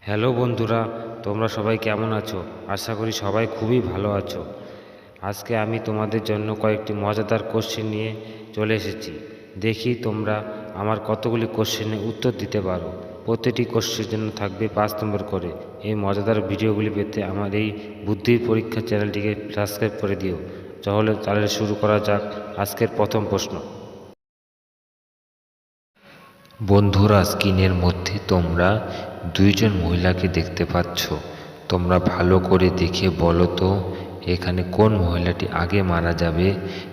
Hello বন্ধুরা, তোমরা সবাই কেমন আছো? আশা করি সবাই খুবই ভালো আছো। আজকে আমি তোমাদের জন্য কয়েকটি মজাদার কোশ্চেন নিয়ে চলে এসেছি। দেখি তোমরা আমার কতগুলি কোশ্চেনের উত্তর দিতে পারো। প্রতিটি কোশ্চেনের জন্য থাকবে 5 নম্বর করে। এই মজাদার ভিডিওগুলি পেতে আমার এই বুদ্ধির পরীক্ষা চ্যানেলটিকে সাবস্ক্রাইব করে দিও। তাহলে শুরু করা যাক আজকের প্রথম প্রশ্ন। বন্ধুরা, স্ক্রিনের মধ্যে তোমরা দুইজন মহিলাকে দেখতে পাচ্ছ। তোমরা ভালো করে দেখে বলো তো এখানে কোন মহিলাটি আগে মারা যাবে।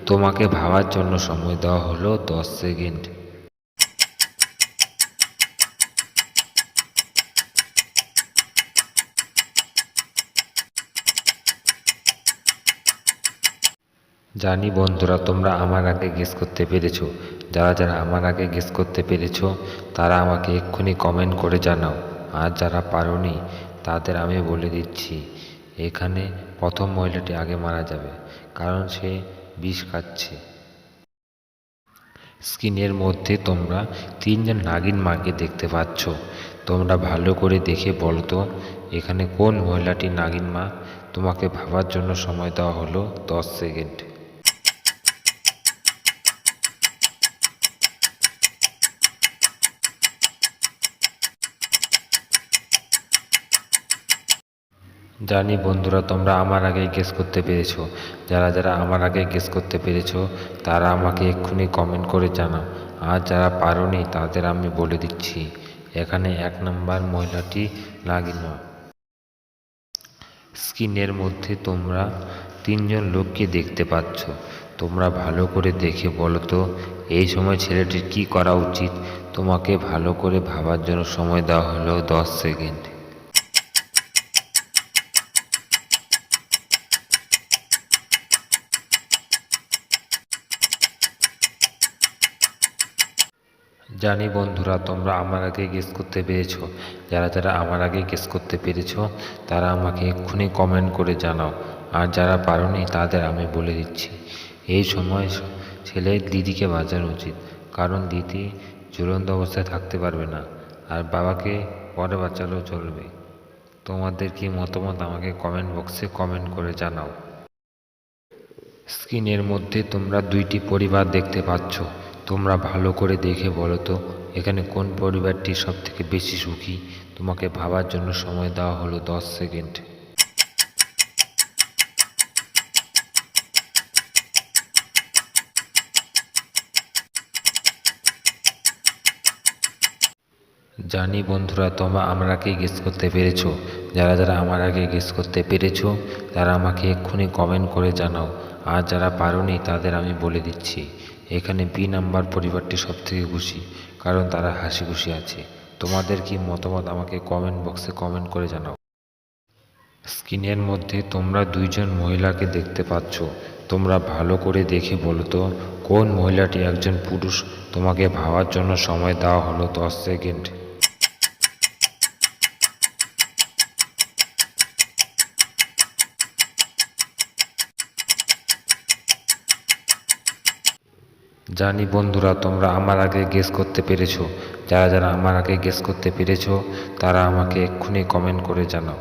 তোমাকে ভাবার জন্য সময় দেওয়া হলো 10 সেকেন্ড। জানি বন্ধুরা, তোমরা আমার আগে গেস করতে পেরেছো। যারা আমার আগে গেস করতে পেরেছো তারা আমাকে এক্ষুনি কমেন্ট করে জানাও। আর যারা পারোনি তাদের আমি বলে দিচ্ছি, এখানে প্রথম মহিলাটি আগে মারা যাবে, কারণ সে বিষ খাচ্ছে। স্ক্রিনের মধ্যে তোমরা তিনজন নাগিন মাকে দেখতে পাচ্ছ। তোমরা ভালো করে দেখে বলো তো এখানে কোন মহিলাটি নাগিন মা। তোমাকে ভাবার জন্য সময় দেওয়া হলো 10 সেকেন্ড। জানি বন্ধুরা, তোমরা আমার আগে গেস করতে পেরেছো। যারা আমার আগে গেস করতে পেরেছো তারা আমাকে এক্ষুনি কমেন্ট করে জানাও। আর যারা পারোনি তাদের আমি বলে দিচ্ছি, এখানে 1 নম্বর মহিলাটি নাগিনা। স্ক্রিনের মধ্যে তোমরা তিনজন লোককে দেখতে পাচ্ছ। তোমরা ভালো করে দেখে বলো তো এই সময় ছেলেটির কি করা উচিত। তোমাকে ভালো করে ভাবার জন্য সময় দেওয়া হলো 10 সেকেন্ড। জানি বন্ধুরা, তোমরা আমার আগে গেস করতে পেরেছো। যারা আমার আগে গেস করতে পেরেছো তারা আমাকে এক্ষুনি কমেন্ট করে জানাও। আর যারা পারোনি তাদের আমি বলে দিচ্ছি, এই সময় ছেলের দিদিকে বাঁচানো উচিত, কারণ দিদি ঝুলন্ত অবস্থায় থাকতে পারবে না, আর বাবাকে পরে বাঁচালেও চলবে। তোমাদের কি মতামত আমাকে কমেন্ট বক্সে কমেন্ট করে জানাও। স্ক্রিনের মধ্যে তোমরা দুইটি পরিবার দেখতে পাচ্ছ। তোমরা ভালো করে দেখে বলো তো এখানে কোন পরিবারটি সবথেকে বেশি সুখী। তোমাকে ভাবার জন্য সময় দেওয়া হলো 10 সেকেন্ড। জানি বন্ধুরা, তোমরা আমার আগে গেস করতে পেরেছো। যারা আমার আগে গেস করতে পেরেছো তারা আমাকে এক্ষুনি কমেন্ট করে জানাও। আর যারা পারোনি তাদের আমি বলে দিচ্ছি, এখানে বি নাম্বার পরিবারটি সবথেকে খুশি, কারণ তারা হাসি খুশি আছে। তোমাদের কি মতামত আমাকে কমেন্ট বক্সে কমেন্ট করে জানাও। স্ক্রিনের মধ্যে তোমরা দুইজন মহিলাকে দেখতে পাচ্ছ। তোমরা ভালো করে দেখে বলো তো কোন মহিলাটি একজন পুরুষ। তোমাকে ভাবার জন্য সময় দেওয়া হলো 10 সেকেন্ড। জানি বন্ধুরা, তোমরা আমার আগে গেস করতে পেরেছো। যারা আমার আগে গেস করতে পেরেছো তারা আমাকে এক্ষুনি কমেন্ট করে জানাও।